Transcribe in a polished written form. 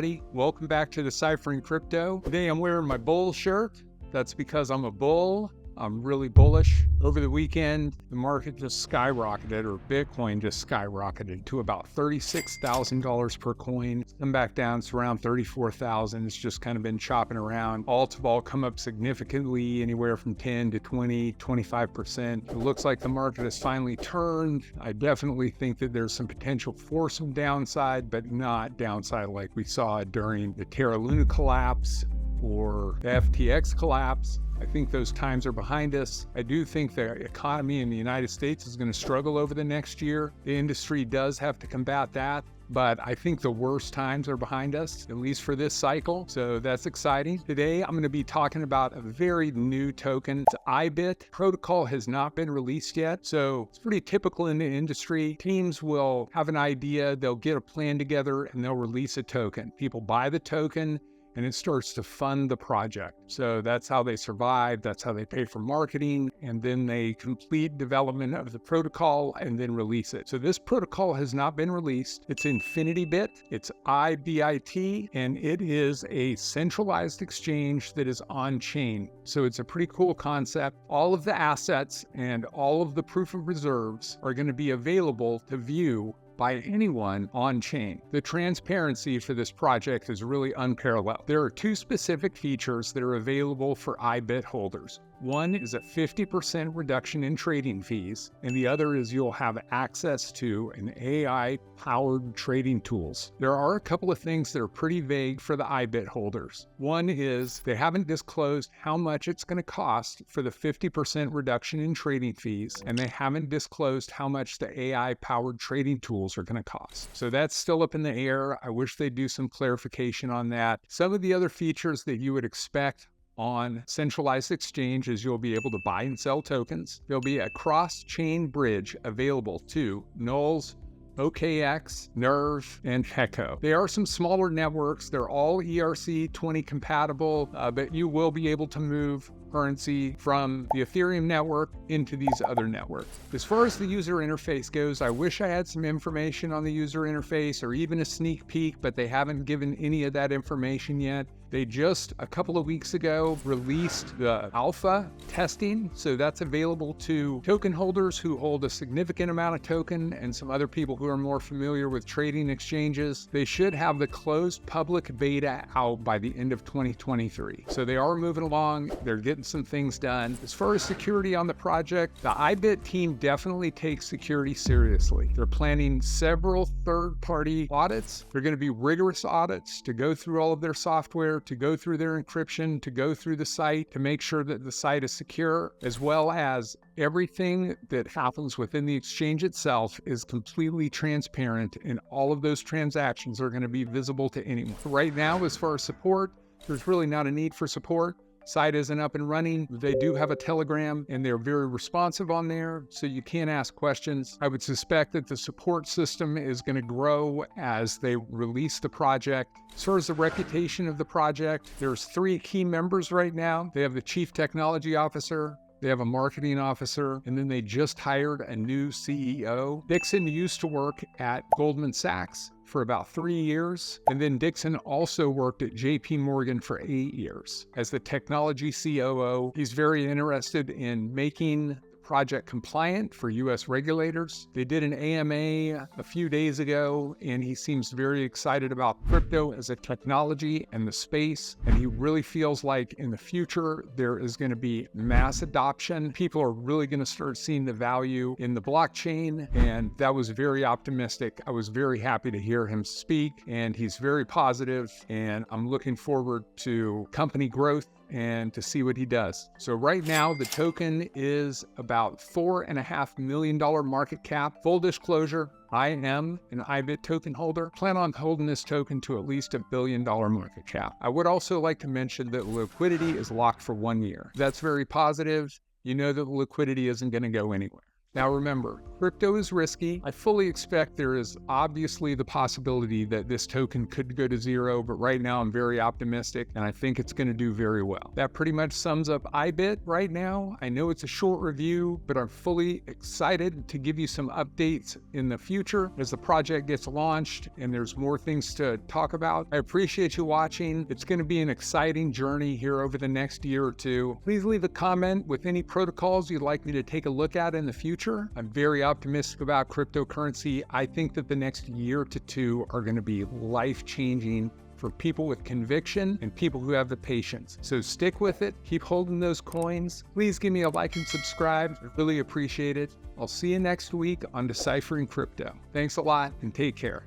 everybody. Welcome back to Deciphering Crypto. Today I'm wearing my bull shirt. That's because I'm a bull. I'm really bullish. Over the weekend, the market just skyrocketed, or Bitcoin just skyrocketed to about $36,000 per coin. Come back down, it's around 34,000. It's just kind of been chopping around. Alts have all come up significantly, anywhere from 10 to 20, 25%. It looks like the market has finally turned. I definitely think that there's some potential for some downside, but not downside like we saw during the Terra Luna collapse or the FTX collapse. I think those times are behind us. I do think the economy in the United States is going to struggle over the next year. The industry does have to combat that, but I think the worst times are behind us, at least for this cycle. So that's exciting. Today, I'm going to be talking about a very new token. It's Ibit. Protocol has not been released yet, so it's pretty typical in the industry. Teams will have an idea, they'll get a plan together, and they'll release a token. People buy the token, and it starts to fund the project. So that's how they survive, that's how they pay for marketing, and then they complete development of the protocol and then release it. So this protocol has not been released. It's Infinity-Bit, it's IBIT, and it is a centralized exchange that is on-chain. So it's a pretty cool concept. All of the assets and all of the proof of reserves are going to be available to view by anyone on-chain. The transparency for this project is really unparalleled. There are two specific features that are available for Ibit holders. One is a 50% reduction in trading fees, and the other is you'll have access to an AI-powered trading tools. There are a couple of things that are pretty vague for the Ibit holders. One is they haven't disclosed how much it's going to cost for the 50% reduction in trading fees, and they haven't disclosed how much the AI-powered trading tools are going to cost. So that's still up in the air. I wish they'd do some clarification on that. Some of the other features that you would expect on centralized exchange is you'll be able to buy and sell tokens. There'll be a cross-chain bridge available to Nulls, OKX, Nerve, and Heco. They are some smaller networks. They're all ERC20 compatible, but you will be able to move currency from the Ethereum network into these other networks. As far as the user interface goes, I wish I had some information on the user interface or even a sneak peek, but they haven't given any of that information yet. They just, a couple of weeks ago, released the alpha testing, so that's available to token holders who hold a significant amount of token and some other people who are more familiar with trading exchanges. They should have the closed public beta out by the end of 2023. So they are moving along, they're getting some things done. As far as security on the project, the Ibit team definitely takes security seriously. They're planning several third-party audits. They're going to be rigorous audits to go through all of their software, to go through their encryption, to go through the site, to make sure that the site is secure, as well as everything that happens within the exchange itself is completely transparent, and all of those transactions are going to be visible to anyone. Right now, as far as support, there's really not a need for support. Site isn't up and running. They do have a Telegram, and they're very responsive on there, so you can ask questions. I would suspect that the support system is going to grow as they release the project. As far as the reputation of the project, there's 3 key members right now. They have the Chief Technology Officer, they have a marketing officer, and then they just hired a new CEO. Dixon used to work at Goldman Sachs for about 3 years. And then Dixon also worked at JP Morgan for 8 years. As the technology COO, he's very interested in making project compliant for US regulators. They did an AMA a few days ago, and he seems very excited about crypto as a technology and the space. And he really feels like in the future, there is going to be mass adoption. People are really going to start seeing the value in the blockchain. And that was very optimistic. I was very happy to hear him speak, and he's very positive, and I'm looking forward to company growth and to see what he does. So right now, the token is about $4.5 million market cap. Full disclosure, I am an Ibit token holder. Plan on holding this token to at least $1 billion market cap. I would also like to mention that liquidity is locked for 1 year. That's very positive. You know that liquidity isn't going to go anywhere. Now remember, crypto is risky. I fully expect there is obviously the possibility that this token could go to zero, but right now I'm very optimistic and I think it's going to do very well. That pretty much sums up Ibit right now. I know it's a short review, but I'm fully excited to give you some updates in the future as the project gets launched and there's more things to talk about. I appreciate you watching. It's going to be an exciting journey here over the next year or two. Please leave a comment with any protocols you'd like me to take a look at in the future. I'm very optimistic about cryptocurrency. I think that the next year to two are going to be life-changing for people with conviction and people who have the patience. So stick with it. Keep holding those coins. Please give me a like and subscribe. I really appreciate it. I'll see you next week on Deciphering Crypto. Thanks a lot and take care.